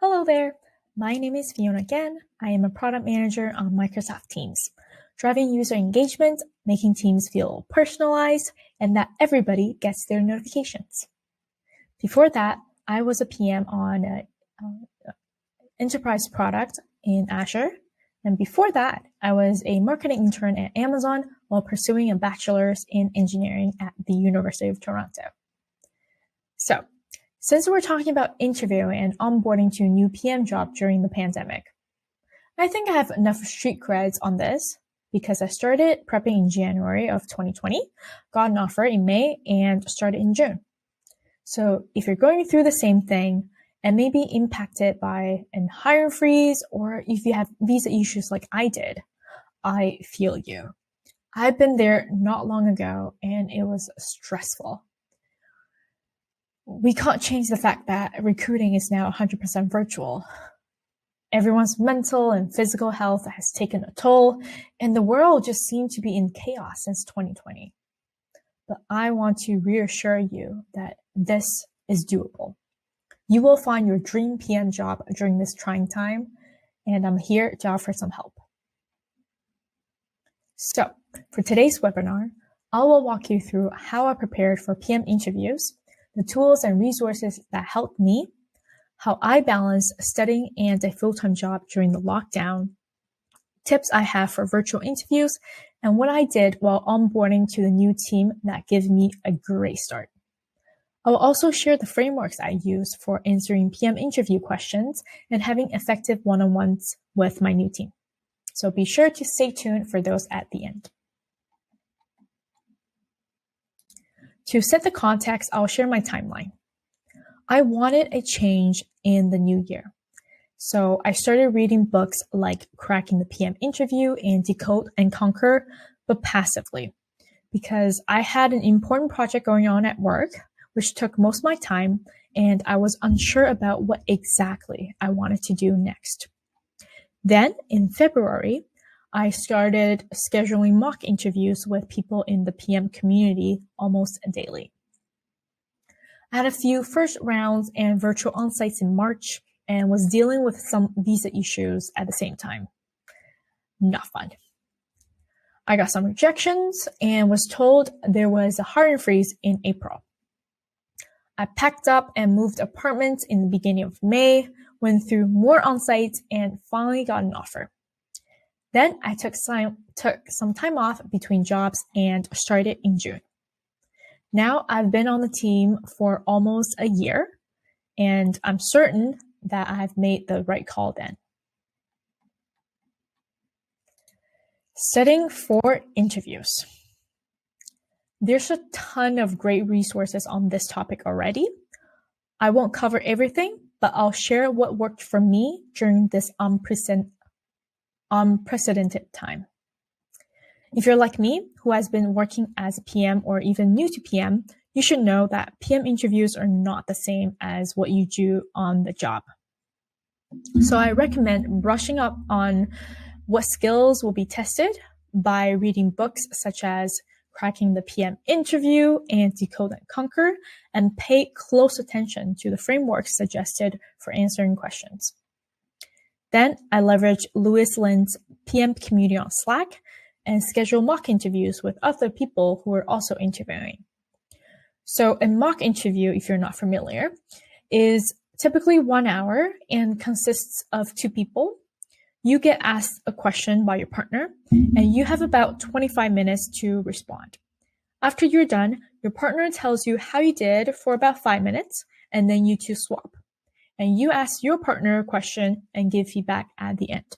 Hello there. My name is Fionna again. I am a product manager on Microsoft Teams, driving user engagement, making Teams feel personalized, and that everybody gets their notifications. Before that, I was a PM on an enterprise product in Azure. And before that, I was a marketing intern at Amazon while pursuing a bachelor's in engineering at the University of Toronto. So, since we're talking about interviewing and onboarding to a new PM job during the pandemic, I think I have enough street creds on this because I started prepping in January of 2020, got an offer in May, and started in June. So if you're going through the same thing and maybe impacted by a hiring freeze, or if you have visa issues like I did, I feel you. I've been there not long ago and it was stressful. We can't change the fact that recruiting is now 100% virtual. Everyone's mental and physical health has taken a toll, and the world just seemed to be in chaos since 2020. But I want to reassure you that this is doable. You will find your dream PM job during this trying time, and I'm here to offer some help. So, for today's webinar, I will walk you through how I prepared for PM interviews, the tools and resources that helped me, how I balance studying and a full-time job during the lockdown, tips I have for virtual interviews, and what I did while onboarding to the new team that gave me a great start. I will also share the frameworks I use for answering PM interview questions and having effective one-on-ones with my new team. So be sure to stay tuned for those at the end. To set the context, I'll share my timeline. I wanted a change in the new year. So I started reading books like Cracking the PM Interview and Decode and Conquer, but passively, because I had an important project going on at work, which took most of my time, and I was unsure about what exactly I wanted to do next. Then in February, I started scheduling mock interviews with people in the PM community almost daily. I had a few first rounds and virtual on-sites in March and was dealing with some visa issues at the same time. Not fun. I got some rejections and was told there was a hiring freeze in April. I packed up and moved apartments in the beginning of May, went through more on-sites, and finally got an offer. Then I took some time off between jobs and started in June. Now I've been on the team for almost a year, and I'm certain that I've made the right call then. Studying for interviews. There's a ton of great resources on this topic already. I won't cover everything, but I'll share what worked for me during this unprecedented time. If you're like me, who has been working as a PM or even new to PM, you should know that PM interviews are not the same as what you do on the job. So I recommend brushing up on what skills will be tested by reading books such as Cracking the PM Interview and Decode and Conquer, and pay close attention to the frameworks suggested for answering questions. Then I leverage Lewis Lynn's PM community on Slack and schedule mock interviews with other people who are also interviewing. So a mock interview, if you're not familiar, is typically 1 hour and consists of 2 people. You get asked a question by your partner and you have about 25 minutes to respond. After you're done, your partner tells you how you did for about 5 minutes, and then you two swap. And you ask your partner a question and give feedback at the end.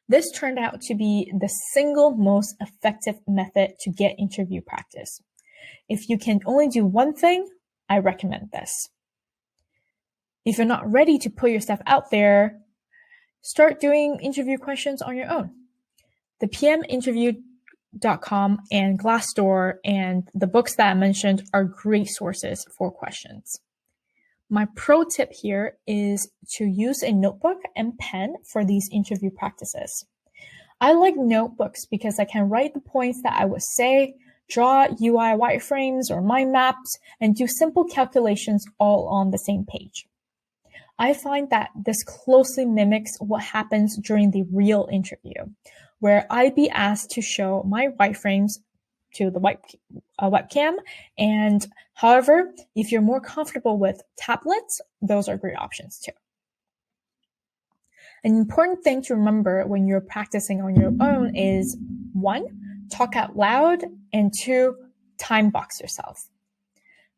This turned out to be the single most effective method to get interview practice. If you can only do one thing, I recommend this. If you're not ready to put yourself out there, start doing interview questions on your own. The PMinterview.com and Glassdoor and the books that I mentioned are great sources for questions. My pro tip here is to use a notebook and pen for these interview practices. I like notebooks because I can write the points that I would say, draw UI wireframes or mind maps, and do simple calculations all on the same page. I find that this closely mimics what happens during the real interview, where I'd be asked to show my wireframes to the webcam. And however, if you're more comfortable with tablets, those are great options too. An important thing to remember when you're practicing on your own is 1, talk out loud, and 2, time box yourself.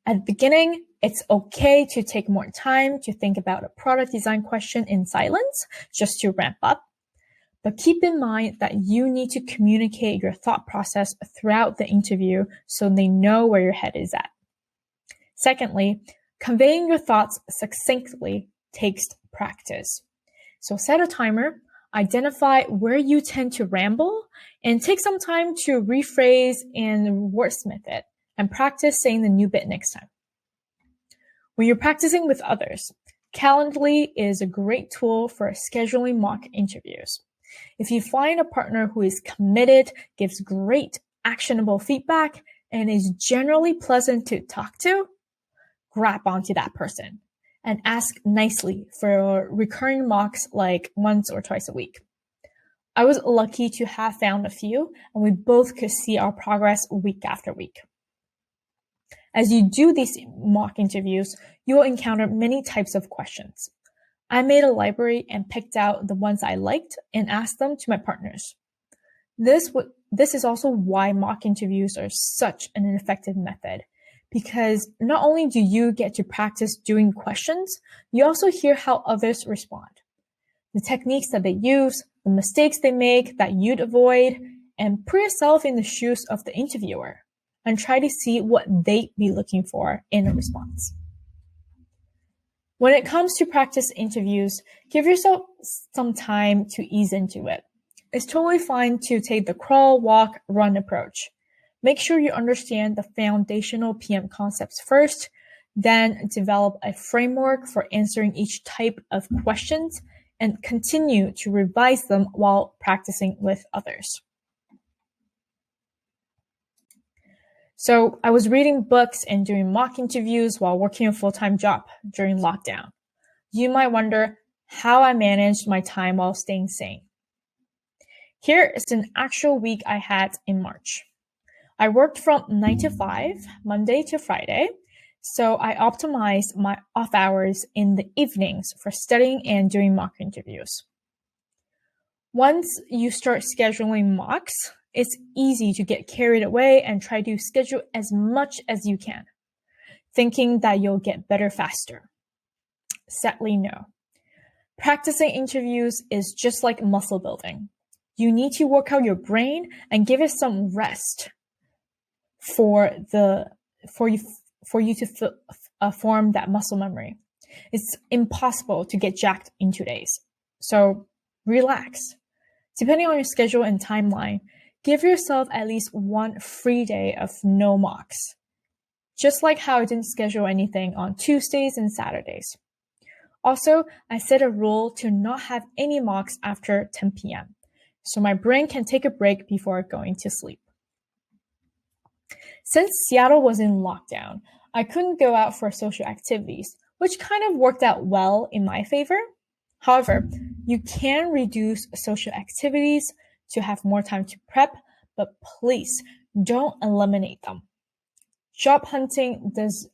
At the beginning, it's okay to take more time to think about a product design question in silence just to ramp up. But keep in mind that you need to communicate your thought process throughout the interview so they know where your head is at. Secondly, conveying your thoughts succinctly takes practice. So set a timer, identify where you tend to ramble, and take some time to rephrase and wordsmith it, and practice saying the new bit next time. When you're practicing with others, Calendly is a great tool for scheduling mock interviews. If you find a partner who is committed, gives great actionable feedback, and is generally pleasant to talk to, grab onto that person and ask nicely for recurring mocks like once or twice a week. I was lucky to have found a few, and we both could see our progress week after week. As you do these mock interviews, you will encounter many types of questions. I made a library and picked out the ones I liked and asked them to my partners. This is also why mock interviews are such an effective method, because not only do you get to practice doing questions, you also hear how others respond, the techniques that they use, the mistakes they make that you'd avoid, and put yourself in the shoes of the interviewer and try to see what they'd be looking for in a response. When it comes to practice interviews, give yourself some time to ease into it. It's totally fine to take the crawl, walk, run approach. Make sure you understand the foundational PM concepts first, then develop a framework for answering each type of questions, and continue to revise them while practicing with others. So I was reading books and doing mock interviews while working a full-time job during lockdown. You might wonder how I managed my time while staying sane. Here is an actual week I had in March. I worked from 9 to 5, Monday to Friday, so I optimized my off hours in the evenings for studying and doing mock interviews. Once you start scheduling mocks, it's easy to get carried away and try to schedule as much as you can, thinking that you'll get better faster. Sadly, no. Practicing interviews is just like muscle building. You need to work out your brain and give it some rest for you to form that muscle memory. It's impossible to get jacked in 2 days. So relax. Depending on your schedule and timeline, give yourself at least one free day of no mocks. Just like how I didn't schedule anything on Tuesdays and Saturdays. Also, I set a rule to not have any mocks after 10 p.m. so my brain can take a break before going to sleep. Since Seattle was in lockdown, I couldn't go out for social activities, which kind of worked out well in my favor. However, you can reduce social activities to have more time to prep, but please don't eliminate them. Job hunting does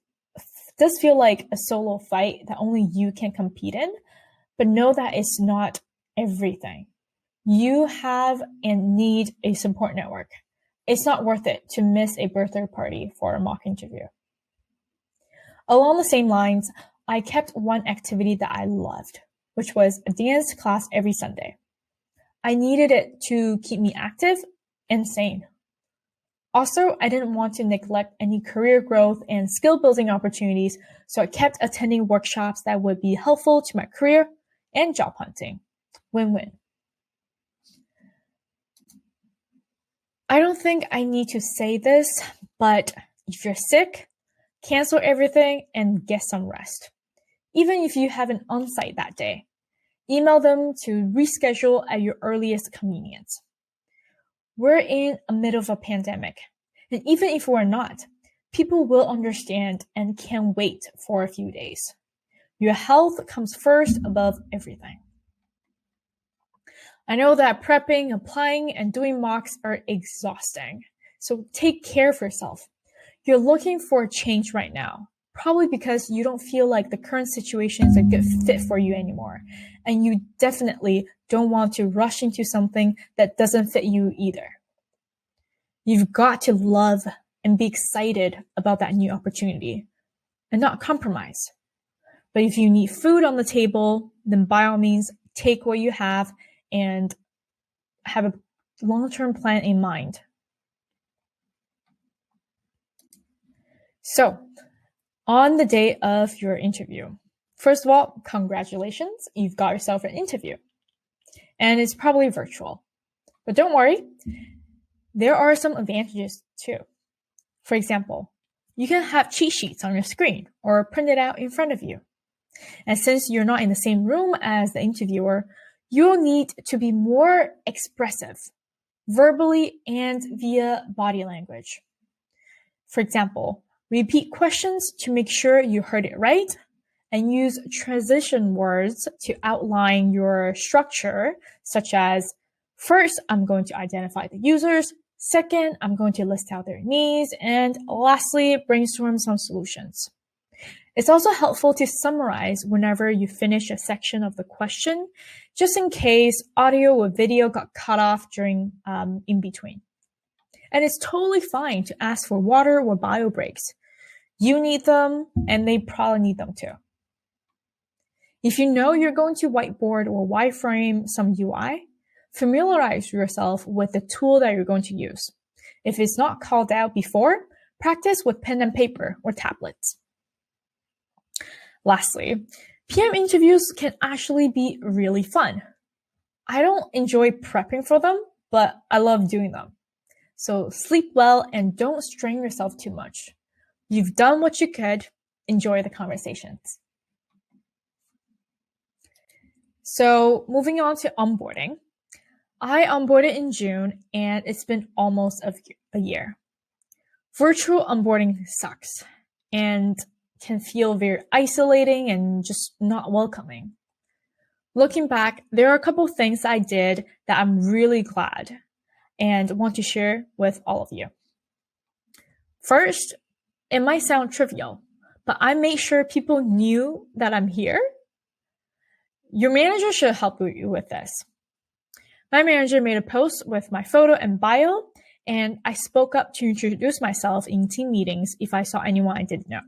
feel like a solo fight that only you can compete in, but know that it's not everything. You have and need a support network. It's not worth it to miss a birthday party for a mock interview. Along the same lines, I kept one activity that I loved, which was a dance class every Sunday. I needed it to keep me active and sane. Also, I didn't want to neglect any career growth and skill building opportunities, so I kept attending workshops that would be helpful to my career and job hunting. Win-win. I don't think I need to say this, but if you're sick, cancel everything and get some rest. Even if you have an on-site that day, email them to reschedule at your earliest convenience. We're in the middle of a pandemic, and even if we're not, people will understand and can wait for a few days. Your health comes first above everything. I know that prepping, applying, and doing mocks are exhausting. So take care of yourself. You're looking for a change right now, probably because you don't feel like the current situation is a good fit for you anymore. And you definitely don't want to rush into something that doesn't fit you either. You've got to love and be excited about that new opportunity and not compromise. But if you need food on the table, then by all means, take what you have and have a long-term plan in mind. So, on the day of your interview, first of all, congratulations, you've got yourself an interview. And it's probably virtual. But don't worry, there are some advantages too. For example, you can have cheat sheets on your screen or print it out in front of you. And since you're not in the same room as the interviewer, you'll need to be more expressive, verbally and via body language. For example, repeat questions to make sure you heard it right, and use transition words to outline your structure, such as, first, I'm going to identify the users, second, I'm going to list out their needs, and lastly, brainstorm some solutions. It's also helpful to summarize whenever you finish a section of the question, just in case audio or video got cut off during in between. And it's totally fine to ask for water or bio breaks. You need them, and they probably need them too. If you know you're going to whiteboard or wireframe some UI, familiarize yourself with the tool that you're going to use. If it's not called out before, practice with pen and paper or tablets. Lastly, PM interviews can actually be really fun. I don't enjoy prepping for them, but I love doing them. So sleep well and don't strain yourself too much. You've done what you could. Enjoy the conversations. So moving on to onboarding. I onboarded in June and it's been almost a year. Virtual onboarding sucks and can feel very isolating and just not welcoming. Looking back, there are a couple of things I did that I'm really glad and want to share with all of you. First, it might sound trivial, but I made sure people knew that I'm here. Your manager should help you with this. My manager made a post with my photo and bio, and I spoke up to introduce myself in team meetings if I saw anyone I didn't know.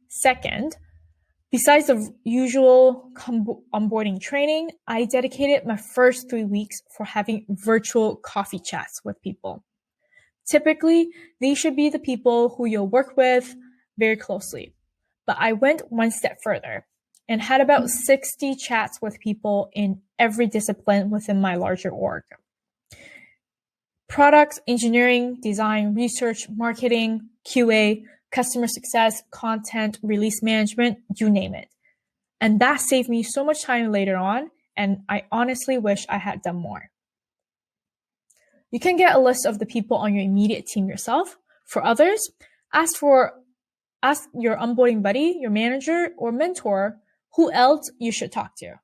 Second, besides the usual onboarding training, I dedicated my first 3 weeks for having virtual coffee chats with people. Typically, these should be the people who you'll work with very closely. But I went one step further and had about 60 chats with people in every discipline within my larger org. Product, engineering, design, research, marketing, QA, customer success, content, release management, you name it. And that saved me so much time later on, and I honestly wish I had done more. You can get a list of the people on your immediate team yourself. For others, ask your onboarding buddy, your manager, or mentor who else you should talk to.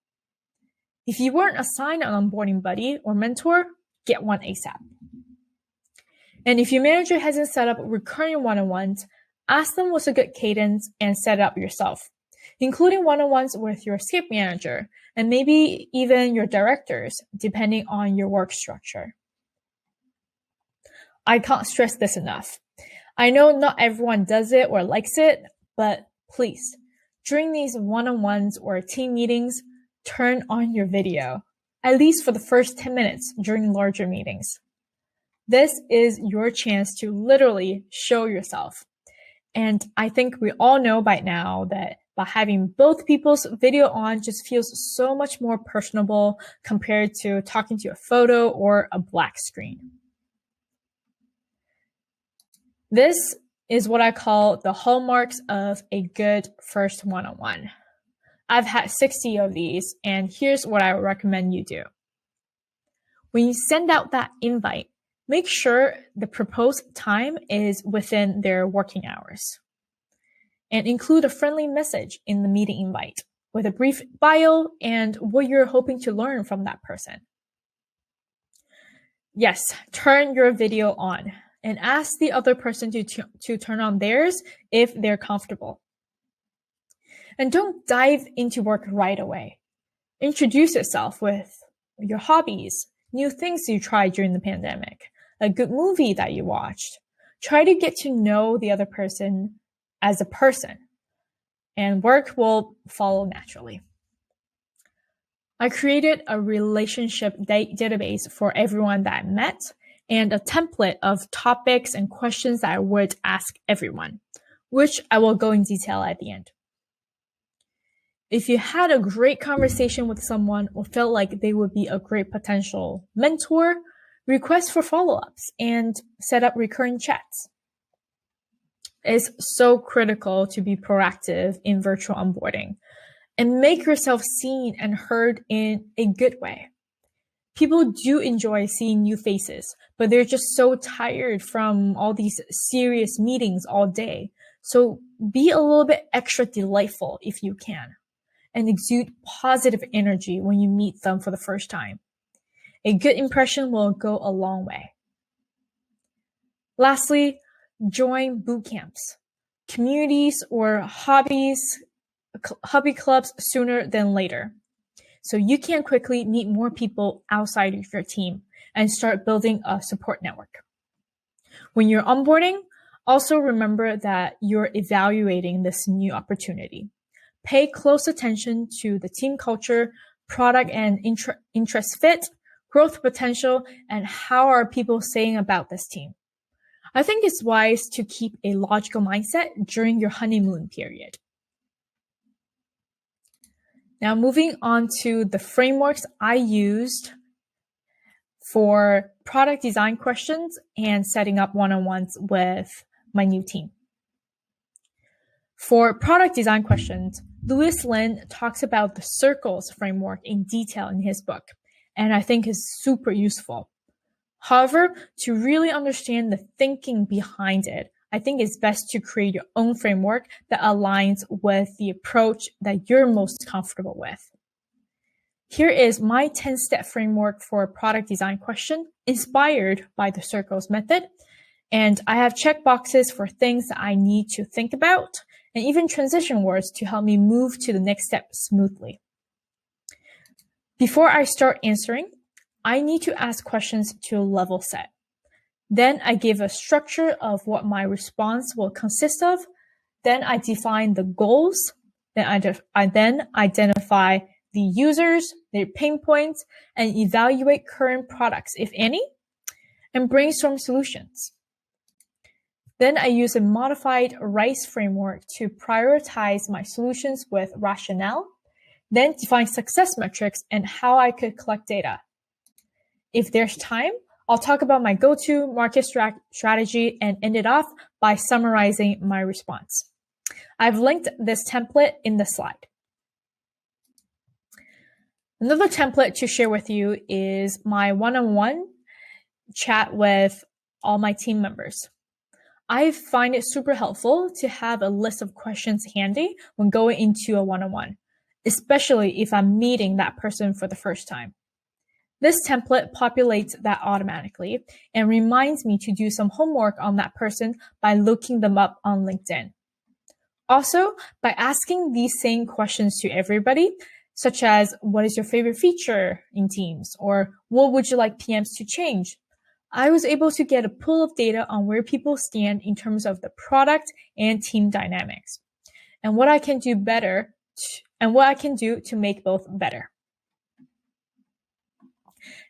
If you weren't assigned an onboarding buddy or mentor, get one ASAP. And if your manager hasn't set up recurring one-on-ones, ask them what's a good cadence and set it up yourself, including one-on-ones with your escape manager and maybe even your directors, depending on your work structure. I can't stress this enough. I know not everyone does it or likes it, but please, during these one-on-ones or team meetings, turn on your video, at least for the first 10 minutes during larger meetings. This is your chance to literally show yourself. And I think we all know by now that by having both people's video on just feels so much more personable compared to talking to a photo or a black screen. This is what I call the hallmarks of a good first one-on-one. I've had 60 of these, and here's what I would recommend you do. When you send out that invite, make sure the proposed time is within their working hours. and include a friendly message in the meeting invite with a brief bio and what you're hoping to learn from that person. Yes, turn your video on and ask the other person to turn on theirs if they're comfortable. And don't dive into work right away. Introduce yourself with your hobbies, new things you tried during the pandemic, a good movie that you watched. Try to get to know the other person as a person, and work will follow naturally. I created a relationship database for everyone that I met and a template of topics and questions that I would ask everyone, which I will go in detail at the end. If you had a great conversation with someone or felt like they would be a great potential mentor, request for follow-ups and set up recurring chats. It's so critical to be proactive in virtual onboarding and make yourself seen and heard in a good way. People do enjoy seeing new faces, but they're just so tired from all these serious meetings all day. So be a little bit extra delightful if you can, and exude positive energy when you meet them for the first time. A good impression will go a long way. Lastly, join boot camps, communities, or hobby clubs sooner than later, so you can quickly meet more people outside of your team and start building a support network. When you're onboarding, also remember that you're evaluating this new opportunity. Pay close attention to the team culture, product and interest fit, growth potential, and how are people saying about this team. I think it's wise to keep a logical mindset during your honeymoon period. Now, moving on to the frameworks I used for product design questions and setting up one-on-ones with my new team. For product design questions, Louis Lin talks about the circles framework in detail in his book, and I think is super useful. However, to really understand the thinking behind it, I think it's best to create your own framework that aligns with the approach that you're most comfortable with. Here is my 10-step framework for a product design question inspired by the circles method. And I have checkboxes for things that I need to think about and even transition words to help me move to the next step smoothly. Before I start answering, I need to ask questions to level set. Then I give a structure of what my response will consist of. Then I define the goals. Then I then identify the users, their pain points, and evaluate current products, if any, and brainstorm solutions. Then I use a modified RICE framework to prioritize my solutions with rationale, then define success metrics and how I could collect data. If there's time, I'll talk about my go-to market strategy and end it off by summarizing my response. I've linked this template in the slide. Another template to share with you is my one-on-one chat with all my team members. I find it super helpful to have a list of questions handy when going into a one-on-one, especially if I'm meeting that person for the first time. This template populates that automatically and reminds me to do some homework on that person by looking them up on LinkedIn. Also, by asking these same questions to everybody, such as what is your favorite feature in Teams, or what would you like PMs to change, I was able to get a pool of data on where people stand in terms of the product and team dynamics, and what I can do better, and what I can do to make both better.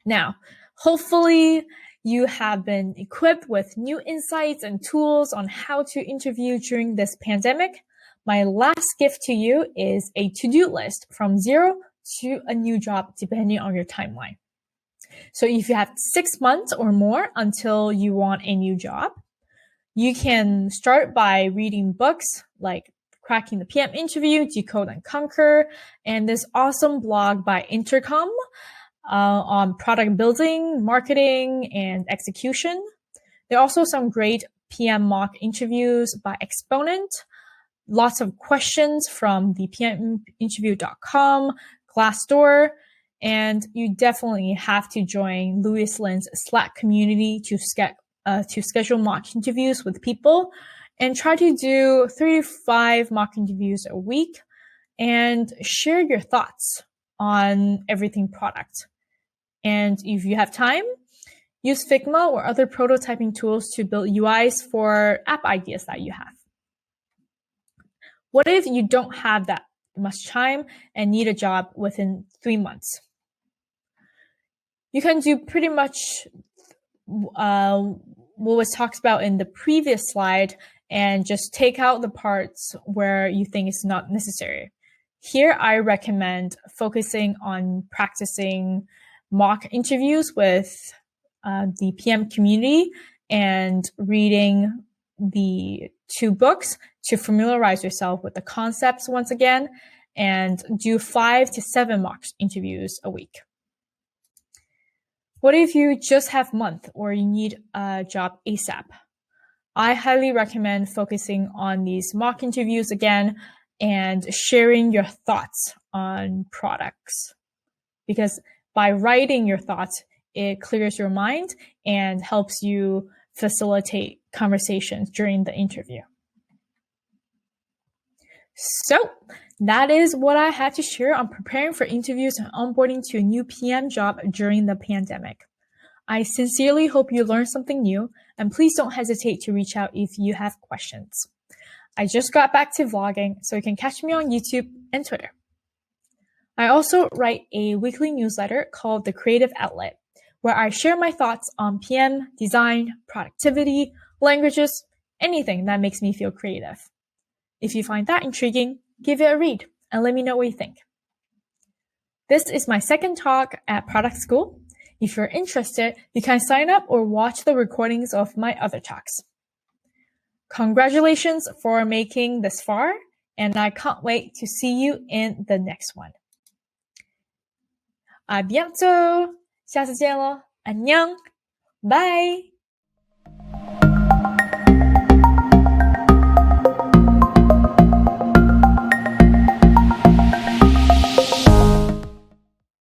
Now, hopefully you have been equipped with new insights and tools on how to interview during this pandemic. My last gift to you is a to-do list from 0 to a new job, depending on your timeline. So if you have 6 months or more until you want a new job, you can start by reading books like Cracking the PM Interview, Decode and Conquer, and this awesome blog by Intercom on product building, marketing, and execution. There are also some great PM mock interviews by Exponent, lots of questions from the pminterview.com, Glassdoor, and you definitely have to join Louis Lin's Slack community to schedule mock interviews with people, and try to do 3 to 5 mock interviews a week and share your thoughts on everything product. And if you have time, use Figma or other prototyping tools to build UIs for app ideas that you have. What if you don't have that much time and need a job within 3 months? You can do pretty much what was talked about in the previous slide and just take out the parts where you think it's not necessary. Here, I recommend focusing on practicing mock interviews with the PM community and reading the 2 books to familiarize yourself with the concepts once again, and do 5 to 7 mock interviews a week. What if you just have a month or you need a job ASAP? I highly recommend focusing on these mock interviews again and sharing your thoughts on products. Because by writing your thoughts, it clears your mind and helps you facilitate conversations during the interview. So that is what I had to share on preparing for interviews and onboarding to a new PM job during the pandemic. I sincerely hope you learned something new, and please don't hesitate to reach out if you have questions. I just got back to vlogging, so you can catch me on YouTube and Twitter. I also write a weekly newsletter called The Creative Outlet, where I share my thoughts on PM, design, productivity, languages, anything that makes me feel creative. If you find that intriguing, give it a read and let me know what you think. This is my second talk at Product School. If you're interested, you can sign up or watch the recordings of my other talks. Congratulations for making this far, and I can't wait to see you in the next one. À bientôt! 下次见咯，안녕! Bye!